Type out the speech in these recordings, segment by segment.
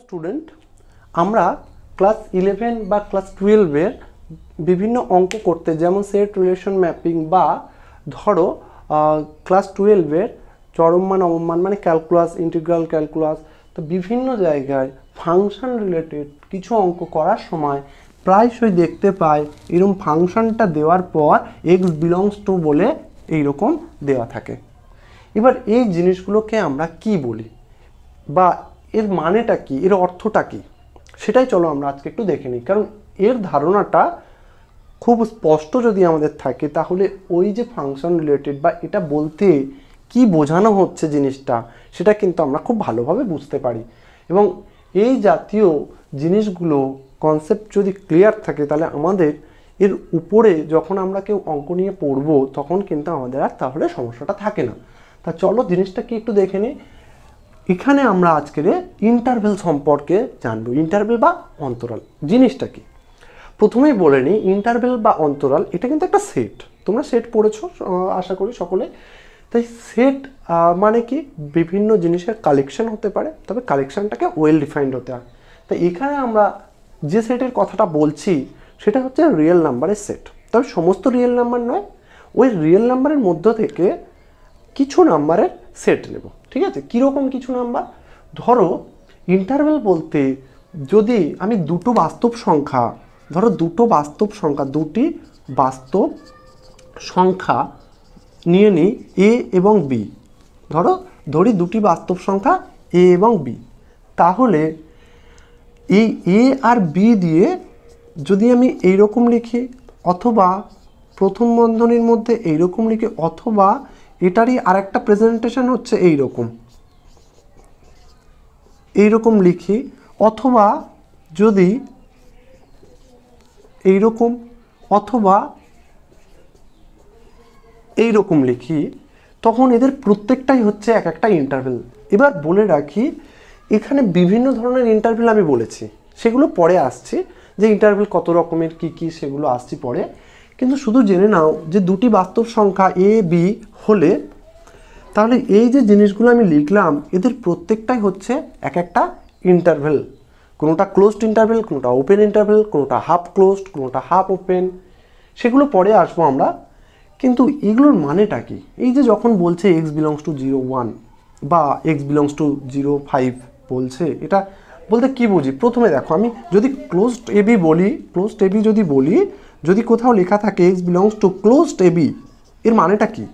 Student, আমরা class 11 বা class 12-এর বিভিন্ন অঙ্ক করতে, যেমন সেট রিলেশন ম্যাপিং বা ধরো ক্লাস 12-এর চরম মান অবম মান মানে ক্যালকুলাস, ইন্টিগ্রাল ক্যালকুলাস, তো বিভিন্ন জায়গায় ফাংশন রিলেটেড কিছু অঙ্ক করার সময় প্রায়শই দেখতে পাই এরকম ফাংশনটা দেওয়ার পর এক্স বিলংস টু বলে এইরকম দেওয়া থাকে। এবার এই জিনিসগুলোকে আমরা কি বলি বা এর মানেটা কি, এর অর্থটা কি, সেটাই চলো আমরা আজকে একটু দেখে নিই। কারণ এর ধারণাটা খুব স্পষ্ট যদি আমাদের থাকে তাহলে ওই যে ফাংশন রিলেটেড বা এটা বলতে কি বোঝানো হচ্ছে জিনিসটা, সেটা কিন্তু আমরা খুব ভালোভাবে বুঝতে পারি। এবং এই জাতীয় জিনিসগুলো কনসেপ্ট যদি ক্লিয়ার থাকে তাহলে আমাদের এর উপরে যখন আমরা কেউ অঙ্ক নিয়ে পড়বো তখন কিন্তু আমাদের আর তাহলে সমস্যাটা থাকে না। তা চলো জিনিসটা কি একটু দেখে নিই। এখানে আমরা আজকের ইন্টারভেল সম্পর্কে জানবো। ইন্টারভেল বা অন্তরাল জিনিসটা কি প্রথমেই বলে নিই। ইন্টারভেল বা অন্তরাল এটা কিন্তু একটা সেট, তোমরা সেট পড়েছো আশা করি সকলে। তাই সেট মানে কি, বিভিন্ন জিনিসের কালেকশন হতে পারে, তবে কালেকশনটাকে ওয়েল ডিফাইন্ড হতে হয়। তাই এখানে আমরা যে সেটের কথাটা বলছি সেটা হচ্ছে রিয়েল নাম্বারের সেট, তবে সমস্ত রিয়েল নাম্বার নয়, ওই রিয়েল নাম্বারের মধ্য থেকে কিছু নাম্বারের সেট নেব। ঠিক আছে, কীরকম কিছু নাম্বার? ধরো ইন্টারভেল বলতে যদি আমি দুটো বাস্তব সংখ্যা, ধরো দুটি বাস্তব সংখ্যা নিয়ে নিই এ এবং বি, ধরি দুটি বাস্তব সংখ্যা এ এবং বি, তাহলে এই এ আর বি দিয়ে যদি আমি এইরকম লিখি, অথবা প্রথম বন্ধনীর মধ্যে এইরকম লিখি, অথবা এটারই আরেকটা প্রেজেন্টেশন হচ্ছে এইরকম লিখি, অথবা যদি এইরকম অথবা এইরকম লিখি, তখন এদের প্রত্যেকটাই হচ্ছে এক একটা ইন্টারভেল। এবার বলে রাখি এখানে বিভিন্ন ধরনের ইন্টারভেল আমি বলেছি, সেগুলো পরে আসছি, যে ইন্টারভেল কত রকমের কি কি সেগুলো আসছি পরে। কিন্তু শুধু জেনে নাও যে দুটি বাস্তব সংখ্যা এ বি হলে তাহলে এই যে জিনিসগুলো আমি লিখলাম এদের প্রত্যেকটাই হচ্ছে এক একটা ইন্টারভেল। কোনোটা ক্লোজড ইন্টারভেল, কোনোটা ওপেন ইন্টারভেল, কোনোটা হাফ ক্লোজড, কোনোটা হাফ ওপেন, সেগুলো পরে আসবো আমরা। কিন্তু এগুলোর মানেটা কি? এই যে যখন বলছে এক্স বিলংস টু 0 1 বা এক্স বিলংস টু 0 5 বলছে, এটা বলতে কি বুঝি? প্রথমে দেখো, আমি যদি ক্লোজড এবি বলি, যদি কোথাও লেখা থাকে x belongs to closed A B, এর মানেটা কি?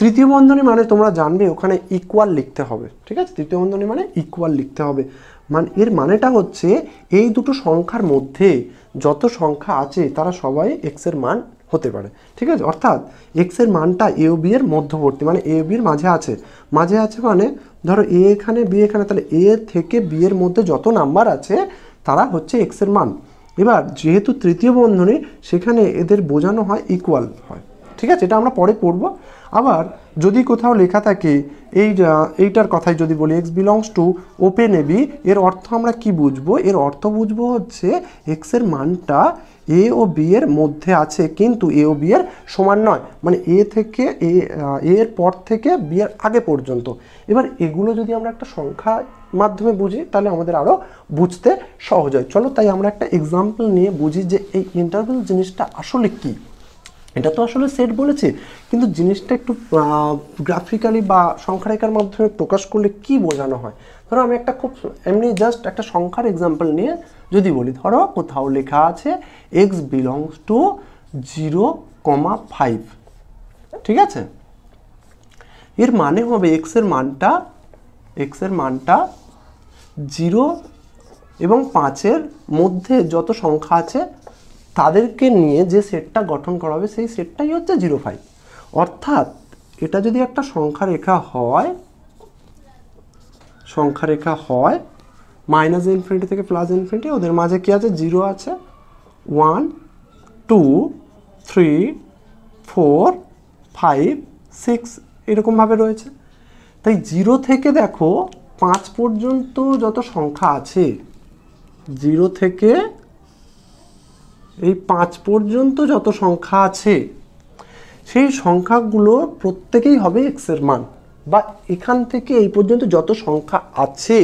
তৃতীয় বন্ধনী মানে তোমরা জানবে ওখানে ইকুয়াল লিখতে হবে। ঠিক আছে, তৃতীয় বন্ধনী মানে ইকুয়াল লিখতে হবে। মানে এর মানেটা হচ্ছে এই দুটো সংখ্যার মধ্যে যত সংখ্যা আছে তারা সবাই এক্সের মান হতে পারে। ঠিক আছে, অর্থাৎ এক্সের মানটা এ ও বি এর মধ্যবর্তী, মানে এ ও বি এর মাঝে আছে মানে ধরো এ এখানে বি এখানে, তাহলে এ থেকে বি এর মধ্যে যত নাম্বার আছে তারা হচ্ছে এক্সের মান। এবার যেহেতু তৃতীয় বন্ধনী সেখানে এদের বোঝানো হয় ইকুয়াল হয়। ঠিক আছে, এটা আমরা পরে পড়বো। আবার যদি কোথাও লেখা থাকে এইটার কথাই যদি বলি X belongs to open A B, এর অর্থ আমরা কি বুঝবো? এর অর্থ বুঝবো হচ্ছে এক্সের মানটা এ ও বি এর মধ্যে আছে কিন্তু এ ও বি এর সমান নয়, মানে এ থেকে এর পর থেকে বি এর আগে পর্যন্ত। এবার এগুলো যদি আমরা একটা সংখ্যার মাধ্যমে বুঝি তাহলে আমাদের আরও বুঝতে সহজ হয়। চলো তাই আমরা একটা এক্সাম্পল নিয়ে বুঝি যে এই ইন্টারভেল জিনিসটা আসলে কি। এটা তো আসলে সেট বলেছে, কিন্তু জিনিসটা একটু গ্রাফিক্যালি বা সংখ্যারেখার মাধ্যমে প্রকাশ করলে কি বোঝানো হয়। ধরো আমি একটা খুব এমনি জাস্ট একটা সংখ্যার এক্সাম্পল নিয়ে যদি বলি, ধরো কোথাও লেখা আছে এক্স বিলংস টু 0,5, ঠিক আছে, এর মানে হবে এক্সের মানটা 0 এবং 5-এর মধ্যে যত সংখ্যা আছে তাদেরকে নিয়ে যে সেটটা গঠন করা হবে সেই সেটটাই হচ্ছে 0 5। অর্থাৎ এটা যদি একটা সংখ্যারেখা হয় মাইনাস ইনফিনিটি থেকে প্লাস ইনফিনিটি, ওদের মাঝে কি আছে? 0 আছে, 1 2 3 4 5 6 এরকমভাবে রয়েছে। তাই 0 থেকে দেখো 5 পর্যন্ত যত সংখ্যা আছে, 0 থেকে এই 5 পর্যন্ত যত সংখ্যা আছে সেই সংখ্যাগুলো প্রত্যেকেই হবে এক্সের মান, বা এখান থেকে এই পর্যন্ত যত সংখ্যা আছে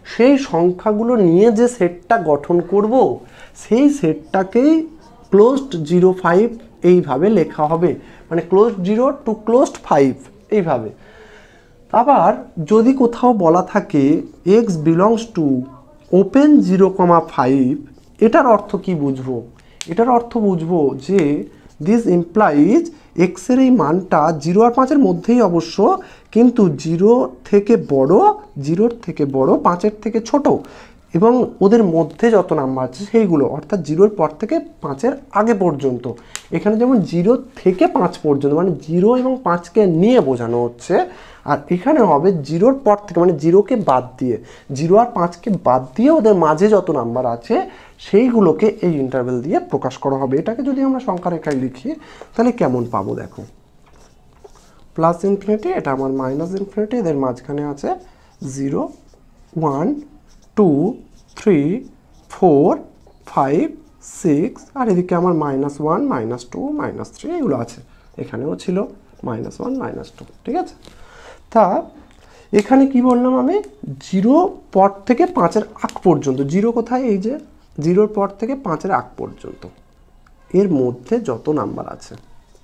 সেই সংখ্যাগুলো নিয়ে যে সেটটা গঠন করব সেই সেটটাকেই ক্লোজড 05 এইভাবে লেখা হবে, মানে ক্লোজড 0 টু ক্লোজড 5 এইভাবে। আবার যদি কোথাও বলা থাকে x বিলংস টু ওপেন 0,5, এটার অর্থ কি বুঝবো? এটার অর্থ বুঝবো যে দিস ইমপ্লাইজ এক্স এর এই মানটা 0 আর 5-এর মধ্যেই অবশ্য, কিন্তু 0 থেকে বড়, 0-র থেকে বড়, 5-এর থেকে ছোট, এবং ওদের মধ্যে যত নাম্বার আছে সেইগুলো, অর্থাৎ 0-র পর থেকে 5-এর আগে পর্যন্ত। এখানে যেমন 0 থেকে 5 পর্যন্ত, মানে 0 এবং 5কে নিয়ে বোঝানো হচ্ছে, আর এখানে হবে 0-র পর থেকে, মানে 0কে বাদ দিয়ে, 0 আর 5কে বাদ দিয়ে ওদের মাঝে যত নাম্বার আছে সেইগুলোকে এই ইন্টারভেল দিয়ে প্রকাশ করা হবে। এটাকে যদি আমরা সংখ্যা রেখায় লিখি তাহলে কেমন পাবো দেখো, প্লাস ইনফিনিটি, এটা আমার মাইনাস ইনফিনিটি, এদের মাঝখানে আছে 0, 1, 2, 3, 4, 5, 6, আর এদিকে আমার -1, -2, -3 এগুলো আছে, এখানেও ছিল -1, -2, ঠিক আছে। তা এখানে কি বললাম আমি, 0 পর থেকে 5-এর আগ পর্যন্ত, 0 কোথায়, এই যে 0-র পর থেকে 5-এর আগ পর্যন্ত এর মধ্যে যত নাম্বার আছে,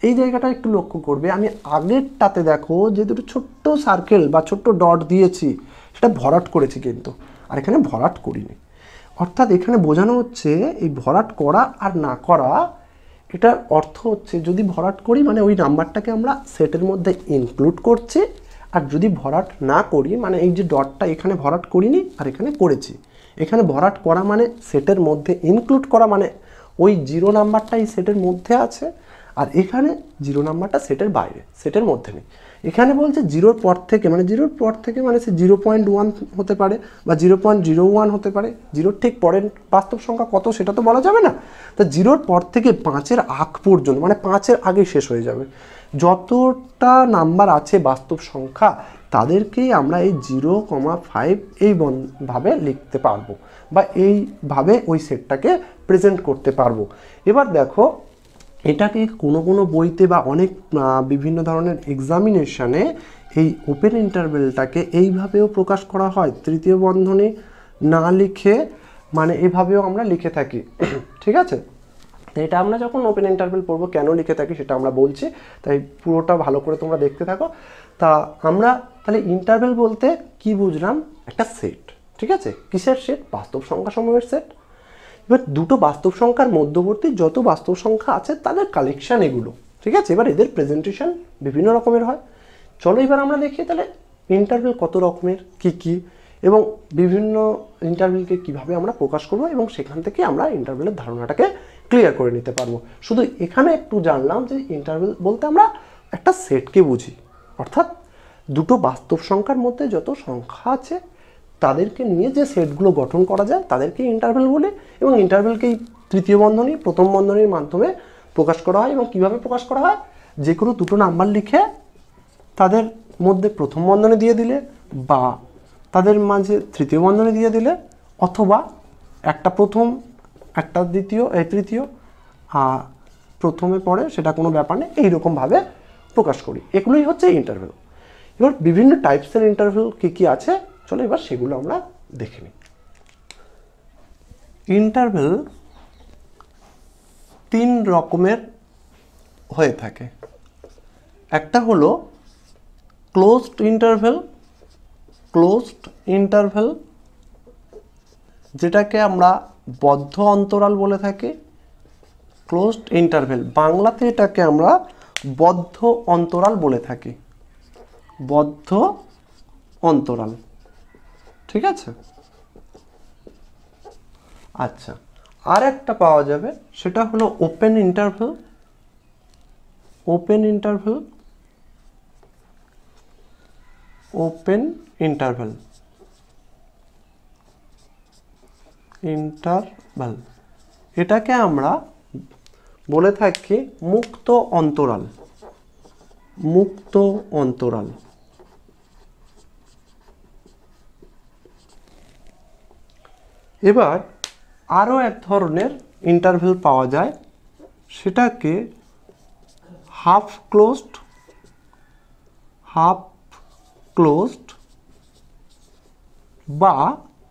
এই জায়গাটা একটু লক্ষ্য করবে। আমি আগেরটাতে দেখো যে দুটো ছোট্ট সার্কেল বা ছোট্ট ডট দিয়েছি, সেটা ভরাট করেছি কিন্তু, আর এখানে ভরাট করিনি। অর্থাৎ এখানে বোঝানো হচ্ছে এই ভরাট করা আর না করা, এটার অর্থ হচ্ছে যদি ভরাট করি মানে ওই নাম্বারটাকে আমরা সেটের মধ্যে ইনক্লুড করছি, আর যদি ভরাট না করি মানে এই যে ডটটা এখানে ভরাট করিনি আর এখানে করেছি। এখানে ভরাট করা মানে সেটের মধ্যে ইনক্লুড করা, মানে ওই 0 নাম্বারটা এই সেটের মধ্যে আছে, আর এখানে 0 নাম্বারটা সেটের বাইরে, সেটের মধ্যে নেই। এখানে বলছে 0-র পর থেকে, মানে 0-র পর থেকে মানে সে 0.1 হতে পারে বা 0.01 হতে পারে, 0-র ঠিক পরের বাস্তব সংখ্যা কত সেটা তো বলা যাবে না। তো 0-র পর থেকে 5-এর আগ পর্যন্ত, মানে 5-এর আগে শেষ হয়ে যাবে, যতটা নাম্বার আছে বাস্তব সংখ্যা তাদেরকেই আমরা এই 0,5 এই ভাবে লিখতে পারবো, বা এইভাবে ওই সেটটাকে প্রেজেন্ট করতে পারবো। এবার দেখো এটাকে কোনো বইতে বা অনেক বিভিন্ন ধরনের এক্সামিনেশানে এই ওপেন ইন্টারভেলটাকে এইভাবেও প্রকাশ করা হয়, তৃতীয় বন্ধনী না লিখে, মানে এভাবেও আমরা লিখে থাকি, ঠিক আছে। তো এটা আমরা যখন ওপেন ইন্টারভেল পড়বো কেন লিখে থাকি সেটা আমরা বলছি, তাই পুরোটা ভালো করে তোমরা দেখতে থাকো। তা আমরা তাহলে ইন্টারভেল বলতে কি বুঝলাম, একটা সেট, ঠিক আছে। কিসের সেট? বাস্তব সংখ্যা সমূহের সেট। এবার দুটো বাস্তব সংখ্যার মধ্যবর্তী যত বাস্তব সংখ্যা আছে তাদের কালেকশন এগুলো, ঠিক আছে। এবার এদের প্রেজেন্টেশন বিভিন্ন রকমের হয়। চলো এবার আমরা দেখি তাহলে ইন্টারভেল কত রকমের, কি এবং বিভিন্ন ইন্টারভেলকে কিভাবে আমরা প্রকাশ করব, এবং সেখান থেকে আমরা ইন্টারভেলের ধারণাটাকে ক্লিয়ার করে নিতে পারবো। শুধু এখানে একটু জানলাম যে ইন্টারভেল বলতে আমরা একটা সেটকে বুঝি, অর্থাৎ দুটো বাস্তব সংখ্যার মধ্যে যত সংখ্যা আছে তাদেরকে নিয়ে যে সেটগুলো গঠন করা যায় তাদেরকে ইন্টারভেল বলে, এবং ইন্টারভেলকেই তৃতীয় বন্ধনী প্রথম বন্ধনীর মাধ্যমে প্রকাশ করা হয়। এবং কিভাবে প্রকাশ করা হয়, যে কোনো দুটো নাম্বার লিখে তাদের মধ্যে প্রথম বন্ধনী দিয়ে দিলে, বা তাদের মাঝে তৃতীয় বন্ধনী দিয়ে দিলে, অথবা একটা প্রথম একটা দ্বিতীয় তৃতীয়, প্রথমে পড়ে সেটা কোনো ব্যাপার নেই, এইরকমভাবে প্রকাশ করি। এগুলোই হচ্ছে ইন্টারভেল। এবার বিভিন্ন টাইপসের ইন্টারভেল কী আছে চলো এবার সেগুলো আমরা দেখে নিই। ইন্টারভেল 3 রকমের হয়ে থাকে। একটা হলো ক্লোজড ইন্টারভেল, যেটাকে আমরা বদ্ধ অন্তরাল বলে থাকি। ক্লোজড ইন্টারভেল বাংলাতে এটাকে আমরা বদ্ধ অন্তরাল বলে থাকি, বদ্ধ অন্তরাল, ঠিক আছে। আচ্ছা, আর একটা পাওয়া যাবে সেটা হলো ওপেন ইন্টারভেল। এটাকে আমরা বলে থাকি মুক্ত অন্তরাল। এবার আরও এক ধরনের ইন্টারভেল পাওয়া যায়, সেটাকে হাফ ক্লোজড বা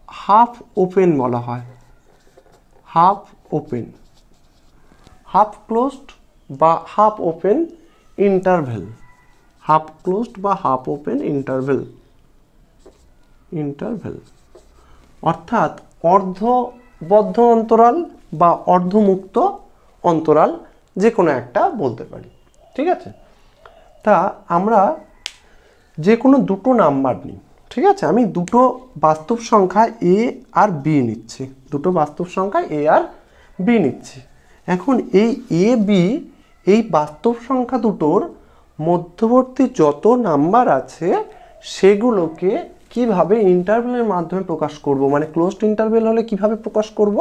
হাফ ওপেন বলা হয়, হাফ ওপেন, হাফ ক্লোজড বা half open interval, half closed বা হাফ ওপেন ইন্টারভেল, ইন্টারভেল অর্থাৎ অর্ধবদ্ধ অন্তরাল বা অর্ধমুক্ত অন্তরাল, যে কোনো একটা বলতে পারি। ঠিক আছে, তা আমরা যে কোনো দুটো নাম্বার নিই। ঠিক আছে, আমি দুটো বাস্তব সংখ্যা এ আর বি নিচ্ছি, দুটো বাস্তব সংখ্যা এ আর বি নিচ্ছি। এখন এই এ বি এই বাস্তব সংখ্যা দুটোর মধ্যবর্তী যত নাম্বার আছে সেগুলোকে কিভাবে ইন্টারভেলের মাধ্যমে প্রকাশ করব, মানে ক্লোজড ইন্টারভেল হলে কিভাবে প্রকাশ করব,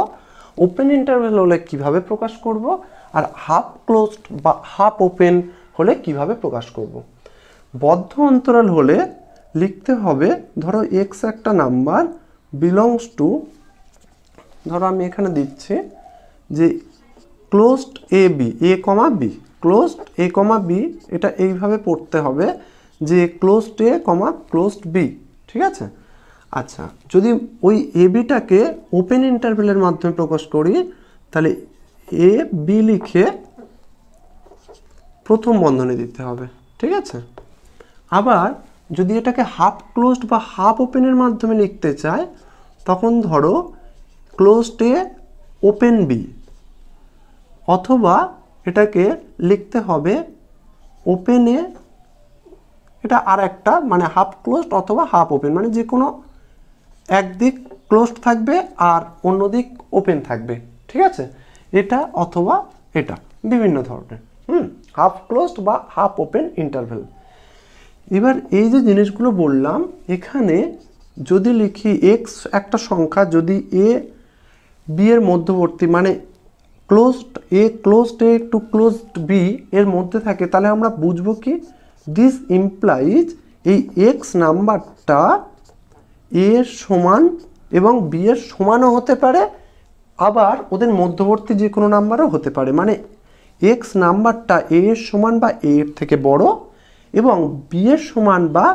ওপেন ইন্টারভেল হলে কিভাবে প্রকাশ করব, আর হাফ ক্লোজড বা হাফ ওপেন হলে কিভাবে প্রকাশ করব। বদ্ধ অন্তরাল হলে লিখতে হবে, ধরো এক্স একটা নাম্বার বিলংস টু, ধরো আমি এখানে দিচ্ছি যে closed A B, A comma B, closed A comma B, এটা এইভাবে পড়তে হবে যে ক্লোজড এ কমা ক্লোজড বি। ঠিক আছে, আচ্ছা যদি ওই এ বিটাকে ওপেন ইন্টারভেলের মাধ্যমে প্রকাশ করি তাহলে এ বি লিখে প্রথম বন্ধনী দিতে হবে। ঠিক আছে, আবার যদি এটাকে হাফ ক্লোজড বা হাফ ওপেনের মাধ্যমে লিখতে চাই তখন ধরো ক্লোজড এ ওপেন বি, অথবা এটাকে লিখতে হবে ওপেন এ, এটা আর একটা মানে হাফ ক্লোজড অথবা হাফ ওপেন, মানে যে কোনো একদিক ক্লোজড থাকবে আর অন্য দিক ওপেন থাকবে। ঠিক আছে, এটা অথবা এটা, বিভিন্ন ধরনের হাফ ক্লোজড বা হাফ ওপেন ইন্টারভেল। এবার এই যে জিনিসগুলো বললাম, এখানে যদি লিখি এক্স একটা সংখ্যা যদি এ বি এর মধ্যবর্তী মানে closed A two closed B এর মধ্যে থাকে, তাহলে আমরা বুঝবো কি দিস ইমপ্লাইজ এই এক্স নাম্বারটা এ এর সমান এবং বি এর সমানও হতে পারে, আবার ওদের মধ্যবর্তী যে কোনো নাম্বারও হতে পারে, মানে এক্স নাম্বারটা এ এর সমান বা এ এর থেকে বড় এবং বি এর সমান বা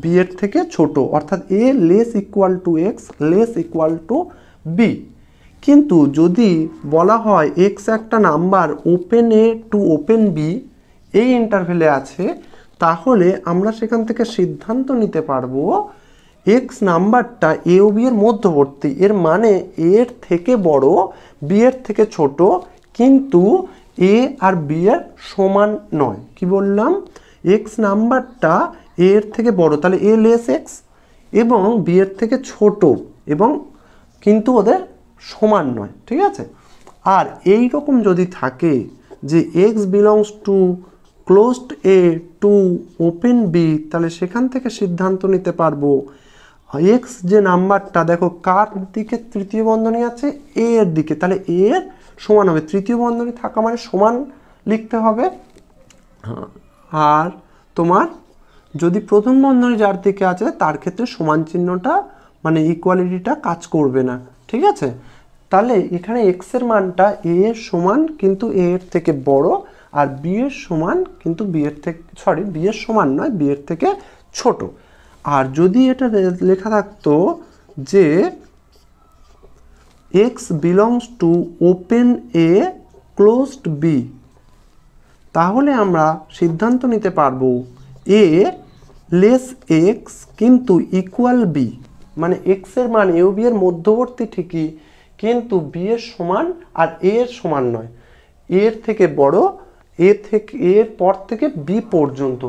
বি এর থেকে ছোট, অর্থাৎ a less equal to x less equal to b. কিন্তু যদি বলা হয় এক্স একটা number open A to open b এই ইন্টারভেলে আছে, তাহলে আমরা সেখান থেকে সিদ্ধান্ত নিতে পারবো এক্স নাম্বারটা এ ও বি এর মধ্যবর্তী, এর মানে এ এর থেকে বড় বি এর থেকে ছোট, কিন্তু এ আর বি এর সমান নয়। কি বললাম, এক্স নাম্বারটা এ এর থেকে বড়, তাহলে এ লেস এক্স, এবং বি এর থেকে ছোট এবং কিন্তু ওদের সমান নয়। ঠিক আছে, আর এই রকম যদি থাকে যে X belongs to closed A to open B, তাহলে সেখান থেকে সিদ্ধান্ত নিতে পারবো এক্স যে নাম্বারটা, দেখো কার দিকে তৃতীয় বন্ধনী আছে, এ এর দিকে, তাহলে এ এর সমান হবে, তৃতীয় বন্ধনী থাকা মানে সমান লিখতে হবে। আর তোমার যদি প্রথম বন্ধনী যার দিকে আছে তার ক্ষেত্রে সমান চিহ্নটা মানে ইকুয়ালিটিটা কাজ করবে না। ঠিক আছে, তাহলে এখানে এক্স এর মানটা এ এর সমান কিন্তু এ এর থেকে বড়, আর বি এর সমান কিন্তু বি এর থেকে বি এর সমান নয়, বি এর থেকে ছোট। আর যদি এটা লেখা থাকতো যে X belongs to open A closed B, তাহলে আমরা সিদ্ধান্ত নিতে পারবো এ লেস এক্স কিন্তু ইকুয়াল বি, মানে এক্স এর মান এ ও বি এর মধ্যবর্তী ঠিকই, কিন্তু বি এর সমান আর এ এর সমান নয়, এর থেকে বড়, এর পর থেকে বি পর্যন্ত।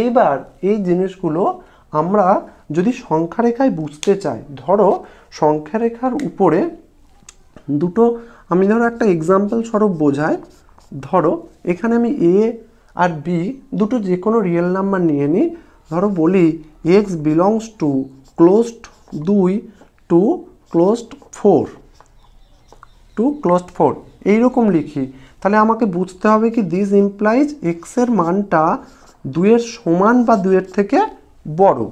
এইবার এই জিনিসগুলো আমরা যদি সংখ্যা রেখায় বুঝতে চাই, ধরো সংখ্যা রেখার উপরে দুটো, আমি ধরো একটা এক্সাম্পল স্বরূপ বোঝাই, ধরো এখানে আমি এ আর বি দুটো যে কোনো রিয়েল নাম্বার নিয়ে নিই, ধরো বলি X belongs to closed 2 to closed 4, to closed 4 এইরকম লিখি, তাহলে আমাকে বুঝতে হবে কি দিস ইমপ্লাইজ এক্স এর মানটা 2 এর সমান বা 2 এর থেকে বড়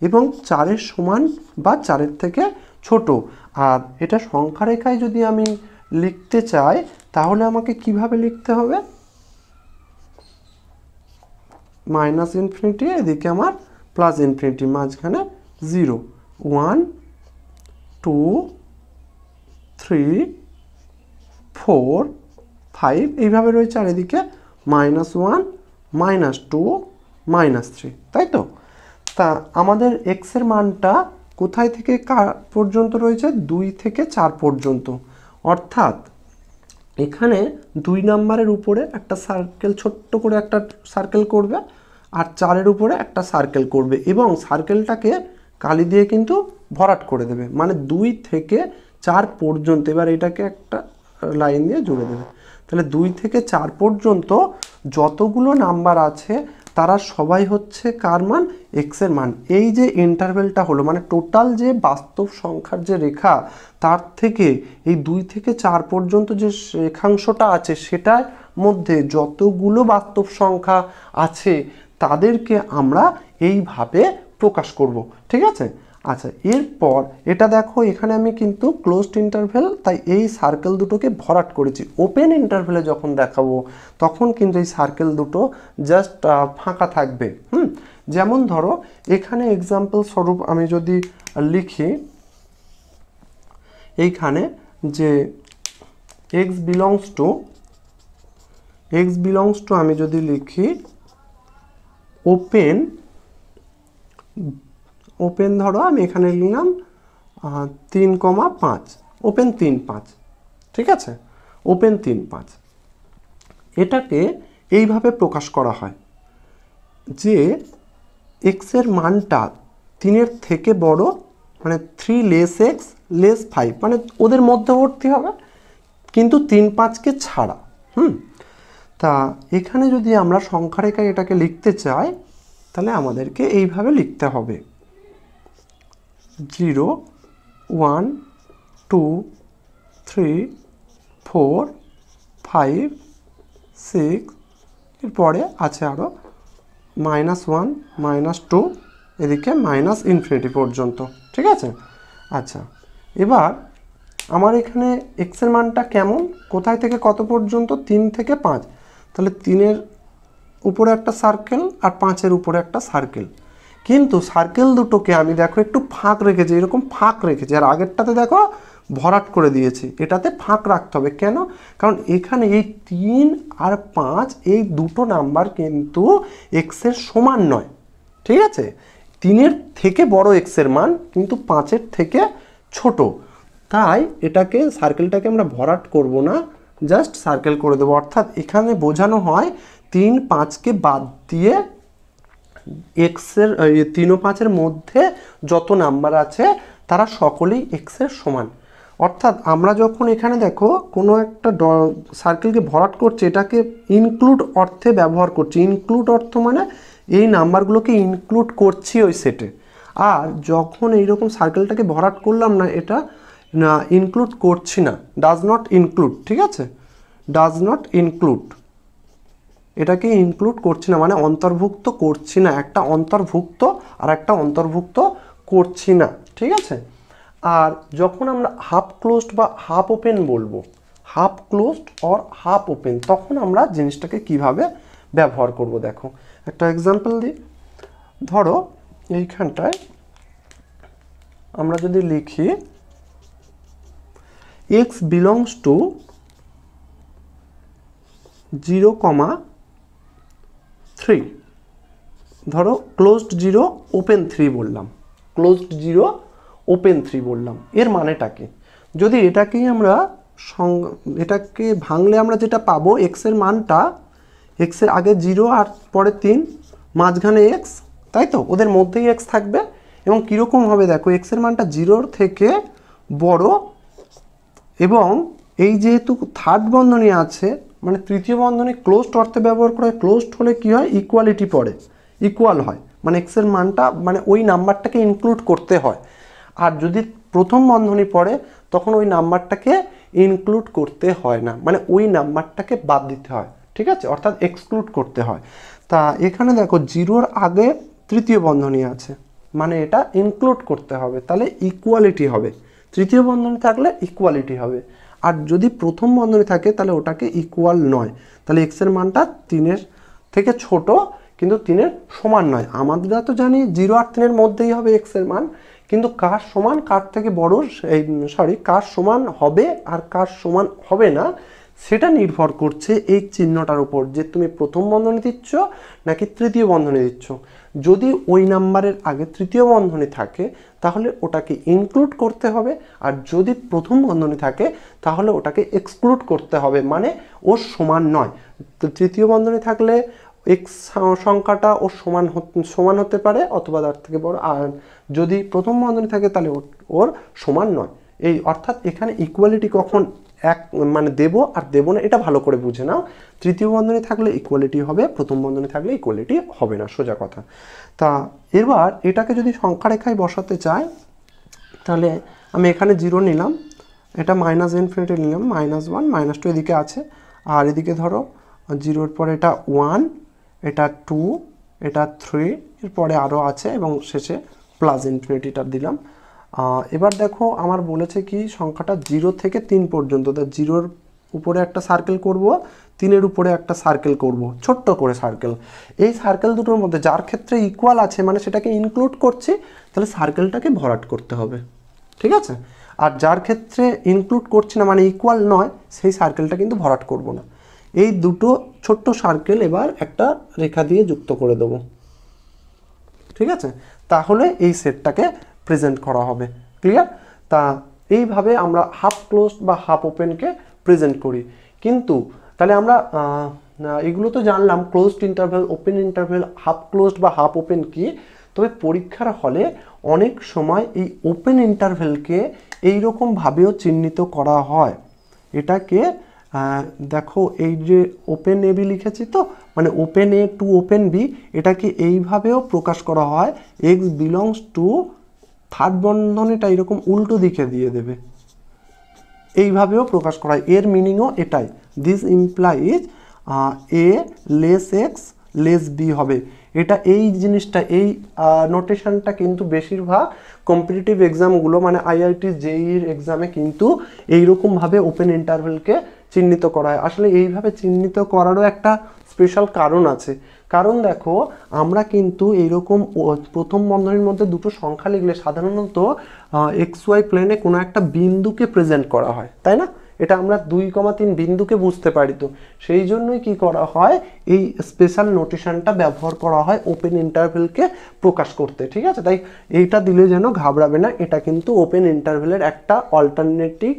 এবং 4 এর সমান বা 4 এর থেকে ছোট। আর এটা সংখ্যা রেখায় যদি আমি লিখতে চাই তাহলে আমাকে কিভাবে লিখতে হবে, মাইনাস ইনফিনিটি, এদিকে আমার প্লাস ইনফিনিটি, মাঝখানে 0 1 2 3 4 5 এইভাবে রয়েছে, আর এদিকে -1 -2 -3, তাই তো? তা আমাদের এক্স এর মানটা কোথায় থেকে পর্যন্ত রয়েছে? 2 থেকে 4 পর্যন্ত। অর্থাৎ এখানে 2 নাম্বারের উপরে একটা সার্কেল, ছোট্ট করে একটা সার্কেল করবে, আর 4-এর উপরে একটা সার্কেল করবে, এবং সার্কেলটাকে কালি দিয়ে কিন্তু ভরাট করে দেবে, মানে 2 থেকে 4 পর্যন্ত। এবার এটাকে একটা লাইন দিয়ে জুড়ে দেবে। তাহলে 2 থেকে 4 পর্যন্ত যতগুলো নাম্বার আছে তারা সবাই হচ্ছে কার মান? এক্স এর মান। এই যে ইন্টারভেলটা হলো, মানে টোটাল যে বাস্তব সংখ্যার যে রেখা, তার থেকে এই 2 থেকে 4 পর্যন্ত যে রেখাংশটা আছে সেটার মধ্যে যতগুলো বাস্তব সংখ্যা আছে তাদেরকে আমরা এইভাবে প্রকাশ করব। ঠিক আছে? আচ্ছা, এরপর এটা দেখো, এখানে আমি কিন্তু ক্লোজড ইন্টারভেল, তাই এই সার্কেল দুটোকে ভরাট করেছি। ওপেন ইন্টারভেলে যখন দেখাবো তখন কিন্তু এই সার্কেল দুটো জাস্ট ফাঁকা থাকবে। যেমন ধরো এখানে এক্সাম্পল স্বরূপ আমি যদি লিখি এইখানে যে x belongs to আমি যদি লিখি ওপেন ধরো আমি এখানে লিখলাম 3,5, ওপেন 3,5, ঠিক আছে? ওপেন 3,5 এটাকে এইভাবে প্রকাশ করা হয় যে এক্স এর মানটা 3-এর থেকে বড়, মানে 3 less x less 5, মানে ওদের মধ্যবর্তী হবে, কিন্তু 3,5কে ছাড়া। তা এখানে যদি আমরা সংখ্যা রেখায় এটাকে লিখতে চাই তাহলে আমাদেরকে এইভাবে লিখতে হবে 0 1 2 3 4 5 6, এরপরে আছে আরও -1 -2, এদিকে -ইনফিনিটি পর্যন্ত। ঠিক আছে? আচ্ছা, এবার আমার এখানে এক্স এর মানটা কেমন, কোথায় থেকে কত পর্যন্ত? 3 থেকে 5। তাহলে 3-এর উপরে একটা সার্কেল আর 5-এর উপরে একটা সার্কেল, কিন্তু সার্কেল দুটোকে আমি দেখো একটু ফাঁক রেখেছি, এরকম ফাঁক রেখেছি, আর আগেরটাতে দেখো ভরাট করে দিয়েছি। এটাতে ফাঁক রাখতে হবে কেন? কারণ এখানে এই 3 আর 5 এই দুটো নাম্বার কিন্তু এক্সের সমান নয়। ঠিক আছে? 3-এর থেকে বড় এক্সের মান, কিন্তু 5-এর থেকে ছোট। তাই এটাকে সার্কেলটাকে আমরা ভরাট করব না, জাস্ট সার্কেল করে দেবো। অর্থাৎ এখানে বোঝানো হয় 3 5কে বাদ দিয়ে এক্সের 3 ও 5-এর মধ্যে যত নাম্বার আছে তারা সকলেই এক্সের সমান। অর্থাৎ আমরা যখন এখানে দেখো কোনো একটা সার্কেলকে ভরাট করছে, এটাকে ইনক্লুড অর্থে ব্যবহার করছি। ইনক্লুড অর্থ মানে এই নাম্বারগুলোকে ইনক্লুড করছি ওই সেটে। আর যখন এইরকম সার্কেলটাকে ভরাট করলাম না, এটা না ইনক্লুড করছি না, ডাজ নট ইনক্লুড। ঠিক আছে? ডাজ নট ইনক্লুড, এটাকে ইনক্লুড করছি না, মানে অন্তর্ভুক্ত করছি না। একটা অন্তর্ভুক্ত আর একটা অন্তর্ভুক্ত করছি না। ঠিক আছে? আর যখন আমরা হাফ ক্লোজড বা হাফ ওপেন বলবো, half closed or half open, তখন আমরা জিনিসটাকে কিভাবে ব্যবহার করব দেখো একটা এক্সাম্পল দিই। ধরো এইখানটায় আমরা যদি লিখি x belongs to 0,3, ধরো ক্লোজড 0 ওপেন 3 বললাম, ক্লোজড 0 ওপেন 3 বললাম। এর মানেটা কি? যদি এটাকেই আমরা এটাকে ভাঙলে আমরা যেটা পাবো, এক্স এর মানটা, এক্স এর আগে 0 আর পরে 3, মাঝখানে এক্স, তাই তো? ওদের মধ্যেই এক্স থাকবে। এবং কীরকম হবে দেখো, এক্স এর মানটা 0-র থেকে বড়, এবং এই যেহেতু থার্ড বন্ধনী আছে, মানে তৃতীয় বন্ধনী ক্লোজড অর্থে ব্যবহার করা হয়। ক্লোজড হলে কি হয়? ইকুয়ালিটি পড়ে, ইকুয়াল হয়, মানে এক্সের মানটা মানে ওই নাম্বারটাকে ইনক্লুড করতে হয়। আর যদি প্রথম বন্ধনী পড়ে তখন ওই নাম্বারটাকে ইনক্লুড করতে হয় না, মানে ওই নাম্বারটাকে বাদ দিতে হয়। ঠিক আছে? অর্থাৎ এক্সক্লুড করতে হয়। তা এখানে দেখো 0-র আগে তৃতীয় বন্ধনী আছে, মানে এটা ইনক্লুড করতে হবে, তাহলে ইকুয়ালিটি হবে। তৃতীয় বন্ধনী থাকলে ইকুয়ালিটি হবে। আর যদি প্রথম বন্ধনী থাকে তাহলে ওটাকে ইকুয়াল নয়। তাহলে এক্সের মানটা 3-এর থেকে ছোট, কিন্তু 3-এর সমান নয়। আমরা তো জানি 0 আর 3-এর মধ্যেই হবে এক্সের মান, কিন্তু কার সমান কার থেকে বড়, এই কার সমান হবে আর কার সমান হবে না সেটা নির্ভর করছে এই চিহ্নটার উপর, যে তুমি প্রথম বন্ধনী দিচ্ছ নাকি তৃতীয় বন্ধনী দিচ্ছ। যদি ওই নাম্বারের আগে তৃতীয় বন্ধনী থাকে তাহলে ওটাকে ইনক্লুড করতে হবে, আর যদি প্রথম বন্ধনী থাকে তাহলে ওটাকে এক্সক্লুড করতে হবে, মানে ওর সমান নয়। তো তৃতীয় বন্ধনী থাকলে এক্স সংখ্যাটা ওর সমান হতে পারে অথবা তার থেকে বড়, আর যদি প্রথম বন্ধনী থাকে তাহলে ওর সমান নয়। এই অর্থাৎ এখানে ইকুয়ালিটি কখন এক মানে দেব আর দেব না এটা ভালো করে বুঝে নাও। তৃতীয় বন্ধনী থাকলে ইকুয়ালিটি হবে, প্রথম বন্ধনী থাকলে ইকুয়ালিটি হবে না, সোজা কথা। তা এবার এটাকে যদি সংখ্যা রেখায় বসাতে চাই তাহলে আমি এখানে 0 নিলাম, এটা মাইনাস ইনফিনিটি নিলাম, -1 -2 এদিকে আছে, আর এদিকে ধরো 0-এর পরে এটা 1, এটা 2, এটা 3, এরপরে আরও আছে এবং শেষে প্লাস ইনফিনিটিটা দিলাম। এবার দেখো আমার বলেছে কি সংখ্যাটা 0 থেকে 3 পর্যন্ত, তা 0-এর উপরে একটা সার্কেল করব, 3-এর উপরে একটা সার্কেল করব, ছোট্ট করে সার্কেল। এই সার্কেল দুটোর মধ্যে যার ক্ষেত্রে ইকুয়াল আছে মানে সেটাকে ইনক্লুড করছি, তাহলে সার্কেলটাকে ভরাট করতে হবে, ঠিক আছে। আর যার ক্ষেত্রে ইনক্লুড করছি না মানে ইকুয়াল নয় সেই সার্কেলটা কিন্তু ভরাট করব না। এই দুটো ছোট্ট সার্কেল এবার একটা রেখা দিয়ে যুক্ত করে দেব, ঠিক আছে। তাহলে এই সেটটাকে প্রেজেন্ট করা হবে, ক্লিয়ার। তা এইভাবে আমরা হাফ ক্লোজড বা হাফ ওপেনকে প্রেজেন্ট করি। কিন্তু তাহলে আমরা এগুলো তো জানলাম, closed interval, open interval, half closed বা হাফ ওপেন কি। তবে পরীক্ষার হলে অনেক সময় এই ওপেন ইন্টারভ্যালকে এইরকমভাবেও চিহ্নিত করা হয়। এটাকে দেখো এই যে ওপেন এ বি লিখেছি তো, মানে open A to open B, এটাকে এইভাবেও প্রকাশ করা হয়। এক্স বিলংস টু, থার্ড বন্ধনীটা এরকম উল্টো দিকে দিয়ে দেবে, এইভাবেও প্রকাশ করা হয়। এর মিনিংও এটাই, this implies A less X less B হবে। এটা এই জিনিসটা, এই নোটেশনটা কিন্তু বেশিরভাগ কম্পিটিটিভ এক্সামগুলো মানে আইআইটি জেইর এক্সামে কিন্তু এইরকমভাবে ওপেন ইন্টারভ্যালকে চিহ্নিত করা হয়। আসলে এইভাবে চিহ্নিত করারও একটা স্পেশাল কারণ আছে। কারণ দেখো আমরা কিন্তু এইরকম প্রথম বন্ধনীর মধ্যে দুটো সংখ্যা লিখলে সাধারণত এক্স ওয়াই প্লেনে কোনো একটা বিন্দুকে প্রেজেন্ট করা হয়, তাই না? এটা আমরা 2,3 বিন্দুকে বুঝতে পারি। তো সেই জন্যই কি করা হয়, এই স্পেশাল নোটেশনটা ব্যবহার করা হয় ওপেন ইন্টারভ্যালকে প্রকাশ করতে, ঠিক আছে। তাই এইটা দিলে যেন ঘাবড়াবে না, এটা কিন্তু ওপেন ইন্টারভ্যালের একটা অল্টারনেটিভ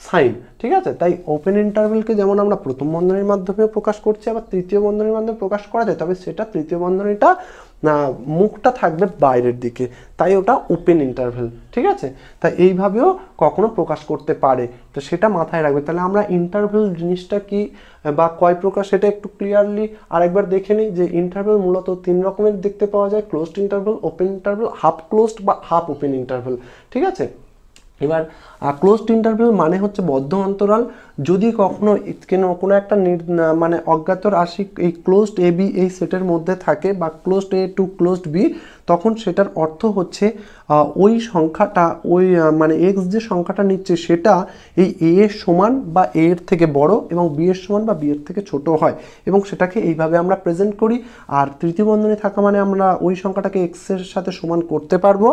সাইন, ঠিক আছে। তাই ওপেন ইন্টারভ্যালকে যেমন আমরা প্রথম বন্ধনীর মাধ্যমে প্রকাশ করছি, আবার তৃতীয় বন্ধনীর মাধ্যমে প্রকাশ করা যায়, তবে সেটা তৃতীয় বন্ধনীটা মুখটা থাকবে বাইরের দিকে, তাই ওটা ওপেন ইন্টারভ্যাল, ঠিক আছে। তাই এইভাবেও কখনো প্রকাশ করতে পারে, তো সেটা মাথায় রাখবে। তাহলে আমরা ইন্টারভ্যাল জিনিসটা কি বা কয় প্রকার সেটা একটু ক্লিয়ারলি আরেকবার দেখে নিই। যে ইন্টারভ্যাল মূলত 3 রকমের দেখতে পাওয়া যায়, closed interval, open interval, half closed বা হাফ ওপেন ইন্টারভ্যাল, ঠিক আছে। এবার ক্লোজড ইন্টারভ্যাল মানে হচ্ছে বদ্ধ অন্তরাল। যদি কখনো কোনো একটা মানে অজ্ঞাত রাশি এই ক্লোজড এ বি এই সেটের মধ্যে থাকে বা closed A two closed B, তখন সেটার অর্থ হচ্ছে ওই সংখ্যাটা, ওই মানে এক্স যে সংখ্যাটা নিচ্ছে সেটা এই এ এর সমান বা এ এর থেকে বড় এবং বি এর সমান বা বি এর থেকে ছোট হয়, এবং সেটাকে এইভাবে আমরা প্রেজেন্ট করি। আর তৃতীয় বন্ধনী থাকা মানে আমরা ওই সংখ্যাটাকে এক্স এর সাথে সমান করতে পারবো,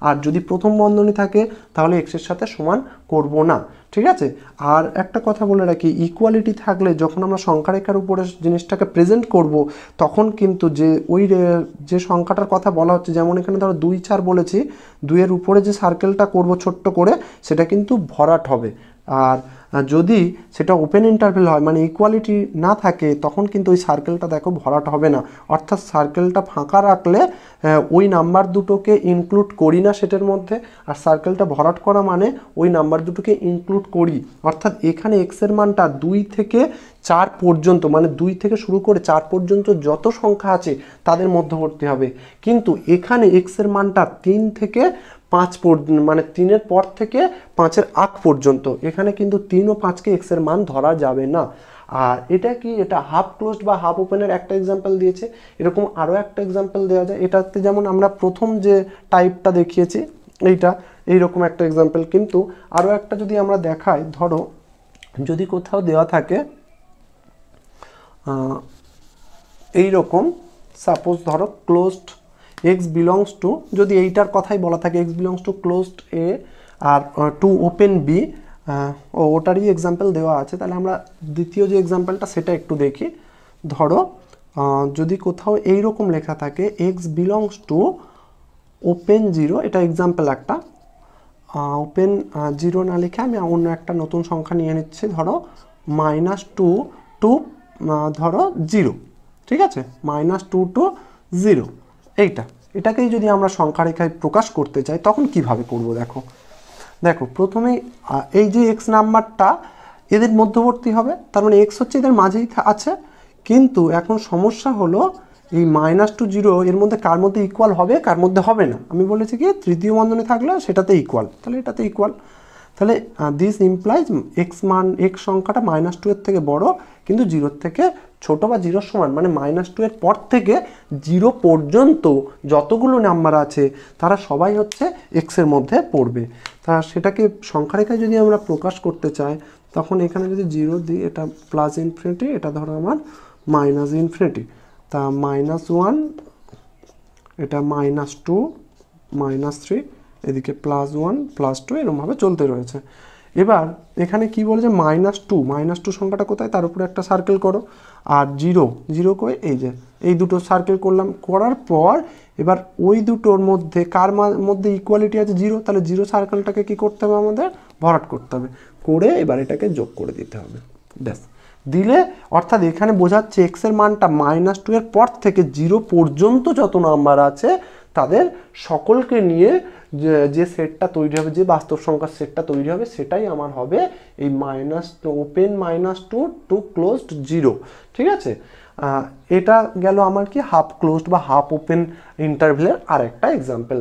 আর যদি প্রথম বন্ধনী থাকে তাহলে এক্স এর সাথে সমান করব না, ঠিক আছে। আর একটা কথা বলে রাখি, ইকুয়ালিটি থাকলে যখন আমরা সংখ্যা রেখার উপরে জিনিসটাকে প্রেজেন্ট করব তখন কিন্তু যে সংখ্যাটার কথা বলা হচ্ছে, যেমন এখানে ধরো 2, 4 বলেছি, 2-এর উপরে যে সার্কেলটা করব ছোট্ট করে সেটা কিন্তু ভরাট হবে। আর যদি সেটা ওপেন ইন্টারভ্যাল হয় মানে ইকুয়ালিটি না থাকে তখন কিন্তু ওই সার্কেলটা দেখো ভরাট হবে না। অর্থাৎ সার্কেলটা ফাঁকা রাখলে ওই নাম্বার দুটোকে ইনক্লুড করি না সেটার মধ্যে, আর সার্কেলটা ভরাট করা মানে ওই নাম্বার দুটোকে ইনক্লুড করি। অর্থাৎ এখানে এক্সের মানটা 2 থেকে 4 পর্যন্ত, মানে 2 থেকে শুরু করে 4 পর্যন্ত যত সংখ্যা আছে তাদের মধ্যবর্তী হবে। কিন্তু এখানে এক্সের মানটা 3 থেকে 5 পর্যন্ত, মানে 3-এর পর থেকে 5-এর আগ পর্যন্ত, এখানে কিন্তু 3 ও 5কে এক্সের মান ধরা যাবে না। আর এটা কি, এটা হাফ ক্লোজড বা হাফ ওপেনের একটা এক্সাম্পল দিয়েছে। এরকম আরও একটা এক্সাম্পল দেওয়া যায়। এটাতে যেমন আমরা প্রথম যে টাইপটা দেখিয়েছি এইরকম একটা এক্সাম্পল, কিন্তু আরও একটা যদি আমরা দেখাই, ধরো যদি কোথাও দেওয়া থাকে এইরকম, সাপোজ ধরো ক্লোজড এক্স বিলংস টু, যদি এইটার কথাই বলা থাকে x belongs to closed a আর টু ওপেন বি, ওটারই এক্সাম্পল দেওয়া আছে। তাহলে আমরা দ্বিতীয় যে এক্সাম্পলটা সেটা একটু দেখি। ধরো যদি কোথাও এইরকম লেখা থাকে এক্স বিলংস টু ওপেন 0, এটা এক্সাম্পল একটা, ওপেন 0 না লিখে আমি অন্য একটা নতুন সংখ্যা নিয়ে নিচ্ছি, ধরো -2 টু ধরো 0, ঠিক আছে, -2 টু 0, এটাকেই যদি আমরা সংখ্যা রেখায় প্রকাশ করতে চাই তখন কিভাবে করব দেখো। দেখো প্রথমেই এই যে এক্স নাম্বারটা এদের মধ্যবর্তী হবে, তার মানে এক্স হচ্ছে এদের মাঝেই আছে, কিন্তু এখন সমস্যা হলো এই -2 0 এর মধ্যে কার মধ্যে ইকুয়াল হবে কার মধ্যে হবে না। আমি বলেছি কি তৃতীয় বন্ধনী থাকলে সেটাতে ইকুয়াল, তাহলে এটাতে ইকুয়াল। তাহলে দিস ইমপ্লাইজ এক্স সংখ্যাটা -2 এর থেকে বড় কিন্তু 0 থেকে ছোট বা 0 সমান, মানে -2 এর পর থেকে 0 পর্যন্ত যতগুলো নাম্বার আছে তারা সবাই হচ্ছে এক্সের মধ্যে পড়বে। তা সেটাকে সংখ্যা রেখায় যদি আমরা প্রকাশ করতে চাই তখন এখানে যদি 0 দিই, এটা +∞, এটা ধরো আমার -∞, তা -1, এটা -2, -3, এদিকে +1 +2 এরকমভাবে চলতে রয়েছে। এবার এখানে কি বলেছে -2 সংখ্যাটা কোথায় তার উপরে একটা সার্কেল করো, আর 0 করে এই দুটো সার্কেল করলাম, করার পর এবার ওই দুটোর মধ্যে কার মধ্যে ইকুয়ালিটি আছে 0, তাহলে 0 সার্কেলটাকে কি করতে হবে আমাদের ভরাট করতে হবে, করে এবার এটাকে যোগ করে দিতে হবে, ব্যাস। দিলে অর্থাৎ এখানে বোঝাচ্ছে এক্স এর মানটা -2 এর পর থেকে 0 পর্যন্ত যত নাম্বার আছে তাদের সকলকে নিয়ে যে সেটটা তৈরি হবে, যে বাস্তব সংখ্যার সেটটা তৈরি হবে সেটাই আমার হবে এই ওপেন -2 টু ক্লোজড 0, ঠিক আছে। এটা গেল আমার কি হাফ ক্লোজড বা হাফ ওপেন ইন্টারভ্যালের আরেকটা এক্সাম্পল।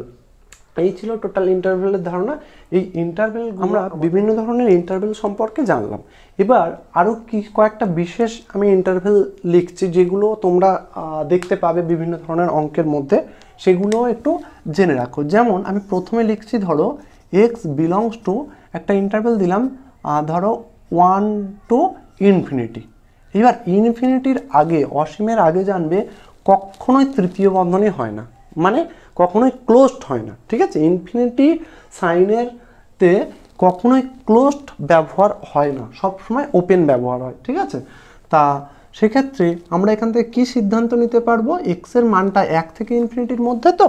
এই ছিল টোটাল ইন্টারভ্যালের ধারণা। এই ইন্টারভ্যাল আমরা বিভিন্ন ধরনের ইন্টারভ্যাল সম্পর্কে জানলাম। এবার আরও কয়েকটা বিশেষ আমি ইন্টারভ্যাল লিখছি যেগুলো তোমরা দেখতে পাবে বিভিন্ন ধরনের অঙ্কের মধ্যে, সেগুলো একটু জেনে রাখো। যেমন আমি প্রথমে লিখছি ধরো এক্স বিলংস টু, একটা ইন্টারভ্যাল দিলাম ধরো 1 টু ইনফিনিটি। এবার ইনফিনিটির আগে, অসীমের আগে জানবে কখনোই তৃতীয় বন্ধনী হয় না, মানে কখনোই ক্লোজড হয় না, ঠিক আছে। ইনফিনিটি সাইনের তে কখনোই ক্লোজড ব্যবহার হয় না, সবসময় ওপেন ব্যবহার হয়, ঠিক আছে। তা সেক্ষেত্রে আমরা এখান থেকে কি সিদ্ধান্ত নিতে পারবো, এক্সের মানটা 1 থেকে ইনফিনিটির মধ্যে, তো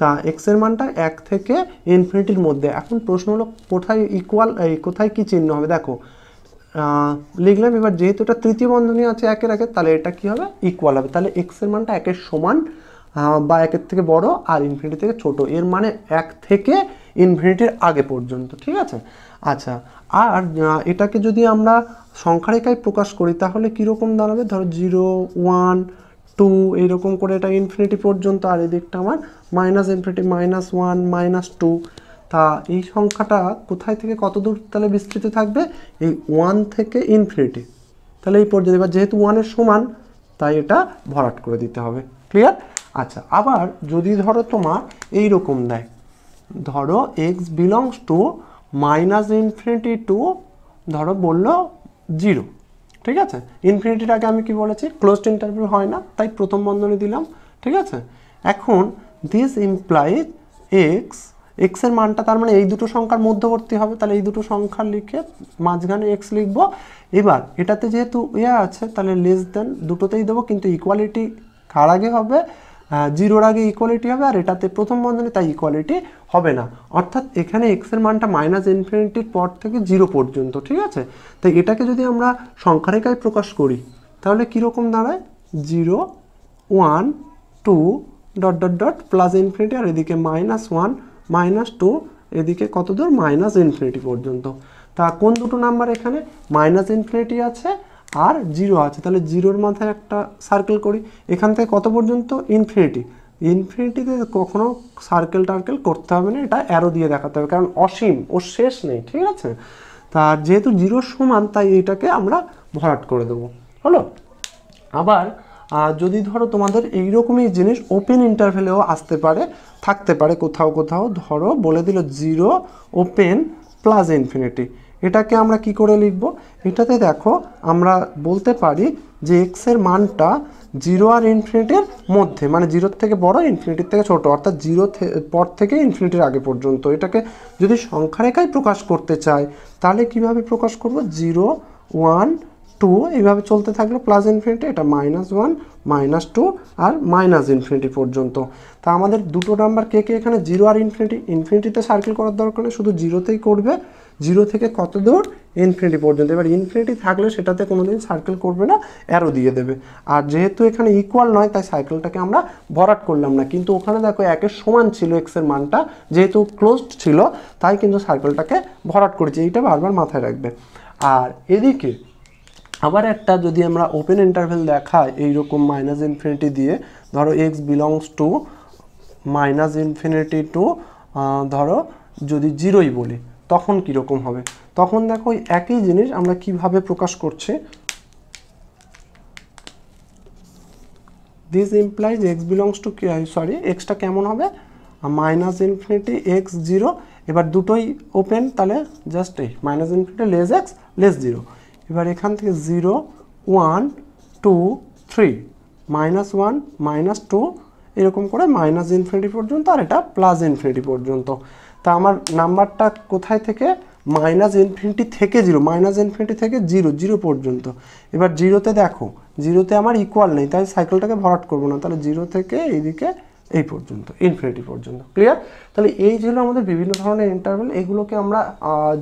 তা এক্সের মানটা 1 থেকে ইনফিনিটির মধ্যে। এখন প্রশ্ন হলো কোথায় ইকুয়াল, কোথায় কি চিহ্ন হবে, দেখো লিখলাম। এবার যেহেতু এটা তৃতীয় বন্ধনী আছে 1 এর আগে, তাহলে এটা কি হবে ইকুয়াল হবে, তাহলে এক্সের মানটা 1 এর সমান বা 1 এর থেকে বড় আর ইনফিনিটি থেকে ছোট, এর মানে 1 থেকে ইনফিনিটির আগে পর্যন্ত, ঠিক আছে। আচ্ছা, আর এটাকে যদি আমরা সংখ্যা রেখায় প্রকাশ করি তাহলে কীরকম দাঁড়াবে, ধরো 0 1 2 এইরকম করে এটা ইনফিনিটি পর্যন্ত, আর এদিকটা আমার -∞, -1 -2। তা এই সংখ্যাটা কোথায় থেকে কত দূর তাহলে বিস্তৃত থাকবে, এই 1 থেকে ইনফিনিটি, তাহলে এই পর্যন্ত। এবার যেহেতু 1 এর সমান তাই এটা ভরাট করে দিতে হবে, ক্লিয়ার। আচ্ছা, আবার যদি ধরো তোমার এই রকম দেয়, ধরো এক্স বিলংস টু -∞ টু ধরো বললো 0, ঠিক আছে। ইনফিনিটির আগে আমি কি বলেছি ক্লোজড ইন্টারভ্যাল হয় না, তাই প্রথম বন্ধনী দিলাম, ঠিক আছে। এখন দিস ইমপ্লাইজ এক্স এর মানটা তার মানে এই দুটো সংখ্যার মধ্যবর্তী হবে, তাহলে এই দুটো সংখ্যা লিখে মাঝখানে এক্স লিখবো। এবার এটাতে যেহেতু আছে তাহলে লেস দেন দুটোতেই দেবো, কিন্তু ইকুয়ালিটি কার আগে হবে, 0-র আগে ইকুয়ালিটি হবে, আর এটাতে প্রথম বন্ধনী তাই ইকুয়ালিটি হবে না। অর্থাৎ এখানে এক্স এর মানটা -∞ পর থেকে 0 পর্যন্ত, ঠিক আছে। তাই এটাকে যদি আমরা সংখ্যা রেখায় প্রকাশ করি তাহলে কীরকম দাঁড়ায়, 0 1 2 ... +∞, আর এদিকে -1 -2, এদিকে কত দূর -∞ পর্যন্ত। তা কোন দুটো নাম্বার এখানে, -∞ আছে আর 0 আছে, তাহলে 0-র মাথায় একটা সার্কেল করি, এখান থেকে কত পর্যন্ত ইনফিনিটিতে কখনো সার্কেল টার্কেল করতে হবে না, এটা অ্যারো দিয়ে দেখাতে হবে, কারণ অসীম, ওর শেষ নেই, ঠিক আছে। তার যেহেতু 0 সমান তাই এইটাকে আমরা ভরাট করে দেবো, হলো। আবার যদি ধরো তোমাদের এইরকমই জিনিস ওপেন ইন্টারভ্যালেও আসতে পারে, থাকতে পারে কোথাও কোথাও, ধরো বলে দিল 0 ওপেন +∞, এটাকে আমরা কি করে লিখব? এটাতে দেখো আমরা বলতে পারি যে এক্স এর মানটা 0 আর ইনফিনিটির মধ্যে, মানে 0 থেকে বড় ইনফিনিটির থেকে ছোট, অর্থাৎ 0 পর থেকে ইনফিনিটির আগে পর্যন্ত। এটাকে যদি সংখ্যা রেখায় প্রকাশ করতে চাই তাহলে কিভাবে প্রকাশ করব? 0 1 2 এইভাবে চলতে থাকলো প্লাস ইনফিনিটি, এটা -1 -2 আর মাইনাস ইনফিনিটি পর্যন্ত। তা আমাদের দুটো নাম্বার কে কে এখানে 0 আর ইনফিনিটি, ইনফিনিটিতে সার্কেল করার দরকার নেই, শুধু 0তেই করবে। 0 থেকে কত দূর? ইনফিনিটি পর্যন্ত। এবার ইনফিনিটি থাকলে সেটাতে কোনোদিন সার্কেল করবে না, অ্যারো দিয়ে দেবে। আর যেহেতু এখানে ইকুয়াল নয় তাই সার্কেলটাকে আমরা ভরাট করলাম না, কিন্তু ওখানে দেখো একের সমান ছিল এক্সের মানটা, যেহেতু ক্লোজড ছিল তাই কিন্তু সার্কেলটাকে ভরাট করেছি। এইটা বারবার মাথায় রাখবে। আর এদিকে আবার একটা যদি আমরা ওপেন ইন্টারভেল দেখাই এইরকম মাইনাস ইনফিনিটি দিয়ে, ধরো x belongs two minus infinity two ধরো যদি 0ই বলি, তখন কীরকম হবে? তখন দেখো ওই একই জিনিস আমরা কিভাবে প্রকাশ করছি। This implies x belongs two extra কেমন হবে? Minus infinity x 0। এবার দুটোই ওপেন, তাহলে জাস্ট এই minus infinity less X less 0। এবার এখান থেকে 0 1 2 3 -1 -2 এরকম করে মাইনাস ইনফিনিটি পর্যন্ত, আর এটা প্লাস ইনফিনিটি পর্যন্ত। তা আমার নাম্বারটা কোথায় থেকে? মাইনাস ইনফিনিটি থেকে 0, মাইনাস ইনফিনিটি থেকে 0 পর্যন্ত। এবার 0তে দেখো 0তে আমার ইকুয়াল নেই তাই সাইকেলটাকে ভরাট করবো না, তাহলে 0 থেকে এইদিকে এই পর্যন্ত ইনফিনিটি পর্যন্ত। ক্লিয়ার? তাহলে এই ছিল আমাদের বিভিন্ন ধরনের ইন্টারভেল। এগুলোকে আমরা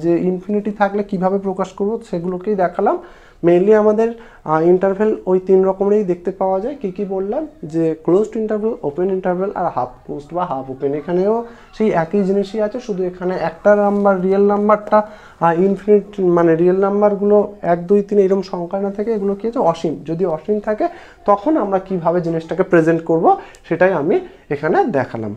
যে ইনফিনিটি থাকলে কিভাবে প্রকাশ করব সেগুলোকেই দেখালাম। মেইনলি আমাদের ইন্টারভেল ওই 3 রকমেরই দেখতে পাওয়া যায়। কি বললাম? যে ক্লোজড ইন্টারভেল, ওপেন ইন্টারভেল আর হাফ ক্লোজড বা হাফ ওপেন। এখানেও সেই একই জিনিসই আছে, শুধু এখানে একটা নাম্বার রিয়েল নাম্বারটা ইনফিনিট, মানে রিয়েল নাম্বারগুলো 1 2 3 এরকম সংখ্যা না থেকে এগুলো কি আছে? অসীম। যদি অসীম থাকে তখন আমরা কিভাবে জিনিসটাকে প্রেজেন্ট করব সেটাই আমি এখানে দেখালাম।